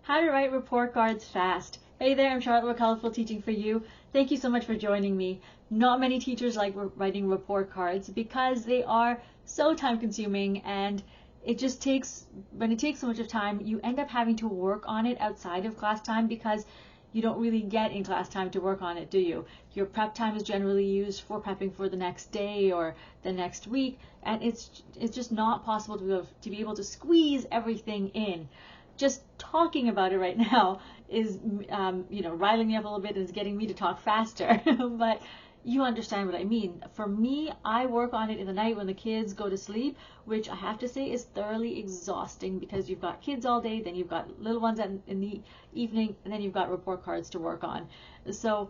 how to write report cards fast. Hey there, I'm Charlotte with Colorful Teaching for You. Thank you so much for joining me. Not many teachers like writing report cards because they are so time consuming, and when it takes so much of time, you end up having to work on it outside of class time because you don't really get in class time to work on it, do you? Your prep time is generally used for prepping for the next day or the next week, and it's just not possible to be able to squeeze everything in. Just talking about it right now is riling me up a little bit and is getting me to talk faster. But you understand what I mean. For me, I work on it in the night when the kids go to sleep, which I have to say is thoroughly exhausting because you've got kids all day, then you've got little ones in the evening, and then you've got report cards to work on. So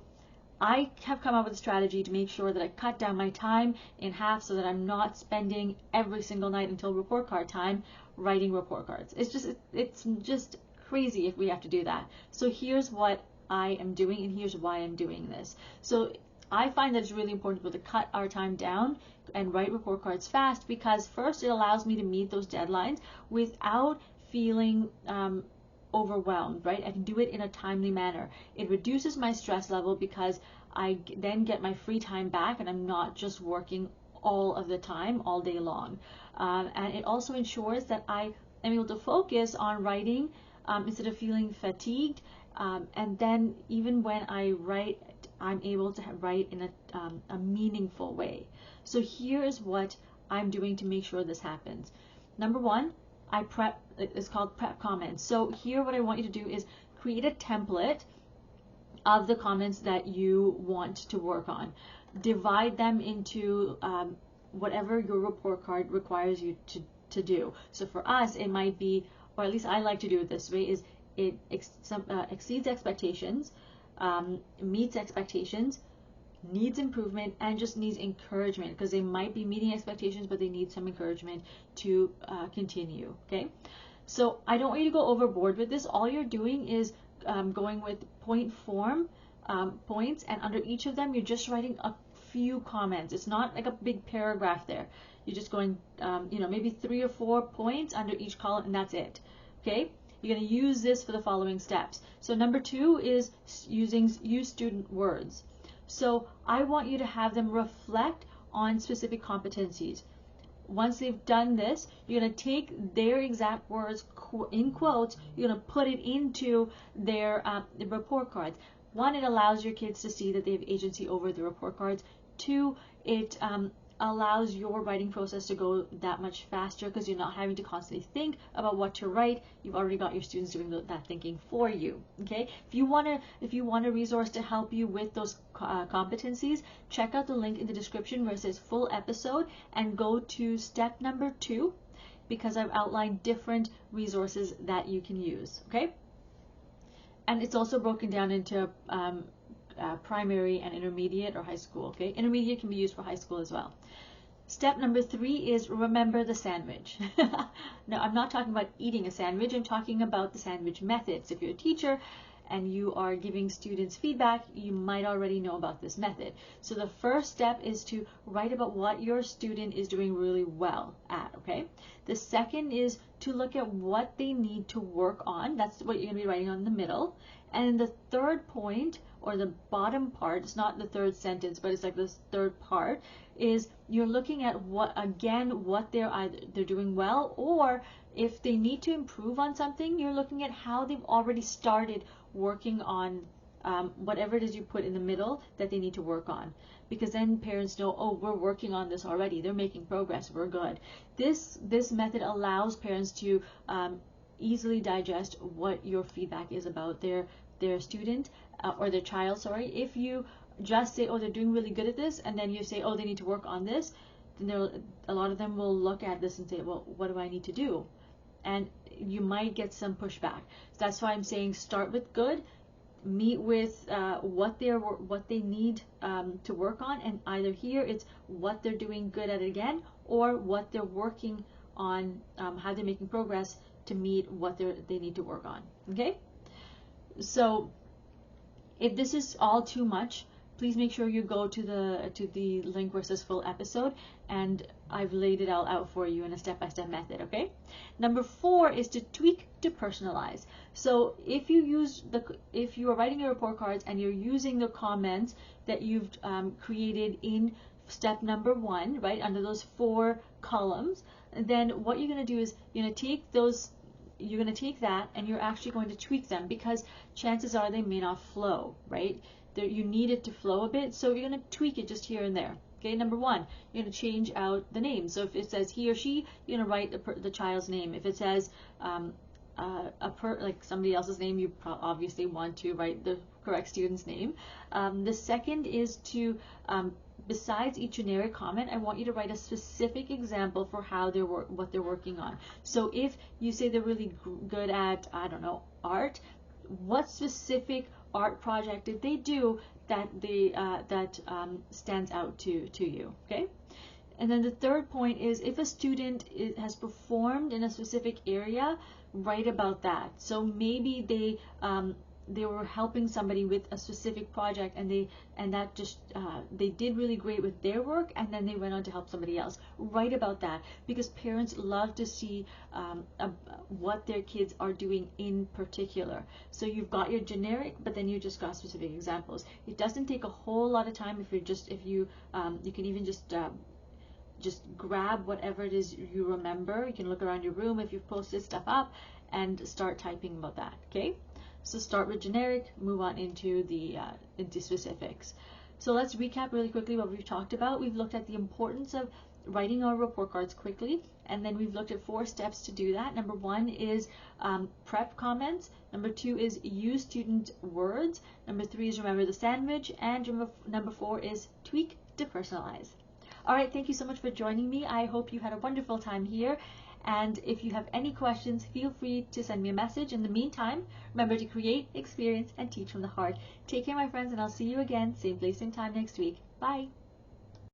I have come up with a strategy to make sure that I cut down my time in half so that I'm not spending every single night until report card time writing report cards. It's just crazy if we have to do that. So here's what I am doing, and here's why I'm doing this. So I find that it's really important to cut our time down and write report cards fast because first, it allows me to meet those deadlines without feeling overwhelmed, right? I can do it in a timely manner. It reduces my stress level because I then get my free time back and I'm not just working all of the time, all day long. And it also ensures that I am able to focus on writing instead of feeling fatigued. And then even when I write, I'm able to write in a meaningful way. So here's what I'm doing to make sure this happens. Number one, I prep. It's called prep comments. So here what I want you to do is create a template of the comments that you want to work on. Divide them into whatever your report card requires you to do. So for us, it might be, or at least I like to do it this way, is it exceeds expectations, meets expectations, needs improvement, and just needs encouragement, because they might be meeting expectations but they need some encouragement to continue. Okay, so I don't want you to go overboard with this. All you're doing is going with point form points, and under each of them you're just writing a few comments. It's not like a big paragraph there. You're just going maybe 3 or 4 points under each column, and that's it. Okay, you're going to use this for the following steps. So number 2 is use student words. So I want you to have them reflect on specific competencies. Once they've done this, you're going to take their exact words in quotes, you're going to put it into their report cards. 1, it allows your kids to see that they have agency over the report cards. 2, it allows your writing process to go that much faster because you're not having to constantly think about what to write. You've already got your students doing that thinking for you. Okay, if you want a resource to help you with those competencies, check out the link in the description where it says full episode and go to step number 2, because I've outlined different resources that you can use. Okay, and it's also broken down into primary and intermediate or high school. Okay, intermediate can be used for high school as well. Step number 3 is remember the sandwich. Now, I'm not talking about eating a sandwich. I'm talking about the sandwich methods. If you're a teacher and you are giving students feedback, you might already know about this method. So the first step is to write about what your student is doing really well at. Okay. The second is to look at what they need to work on. That's what you're going to be writing on in the middle. And the third point, or the bottom part, it's not the third sentence, but it's like this third part, is you're looking at what they're doing well, or if they need to improve on something, you're looking at how they've already started working on whatever it is you put in the middle that they need to work on, because then parents know, oh, we're working on this already, they're making progress, we're good. This method allows parents to easily digest what your feedback is about their student or their child, sorry. If you just say, oh, they're doing really good at this, and then you say, oh, they need to work on this, then a lot of them will look at this and say, well, what do I need to do? And you might get some pushback. So that's why I'm saying start with good, meet with what they need to work on, and either here it's what they're doing good at again, or what they're working on, how they're making progress to meet what they need to work on. Okay, so if this is all too much, please make sure you go to the link where it says full episode, and I've laid it all out for you in a step-by-step method, okay? Number 4 is to tweak to personalize. So if you are writing your report cards and you're using the comments that you've created in step number 1, right, under those 4 columns, then what you're going to do is you're going to take that and you're actually going to tweak them, because chances are they may not flow, right? You need it to flow a bit, so you're going to tweak it just here and there. Okay, number 1, you're going to change out the name. So if it says he or she, you're going to write the child's name. If it says like somebody else's name, you obviously want to write the correct student's name. The second is to besides each generic comment, I want you to write a specific example for how what they're working on. So if you say they're really good at, I don't know, art, what specific art project did they do that stands out to you? Okay. And then the third point is, if a student has performed in a specific area, write about that. So maybe they were helping somebody with a specific project, and they did really great with their work, and then they went on to help somebody else. Write about that, because parents love to see what their kids are doing in particular. So you've got your generic, but then you just got specific examples. It doesn't take a whole lot of time if you can even just grab whatever it is you remember. You can look around your room if you've posted stuff up and start typing about that. Okay. So start with generic, move on into into specifics. So let's recap really quickly what we've talked about. We've looked at the importance of writing our report cards quickly, and then we've looked at 4 steps to do that. Number 1 is prep comments. Number 2 is use student words. Number 3 is remember the sandwich, and number 4 is tweak to personalize. All right, thank you so much for joining me. I hope you had a wonderful time here. And if you have any questions, feel free to send me a message. In the meantime, remember to create, experience, and teach from the heart. Take care, my friends, and I'll see you again, same place, same time next week. Bye.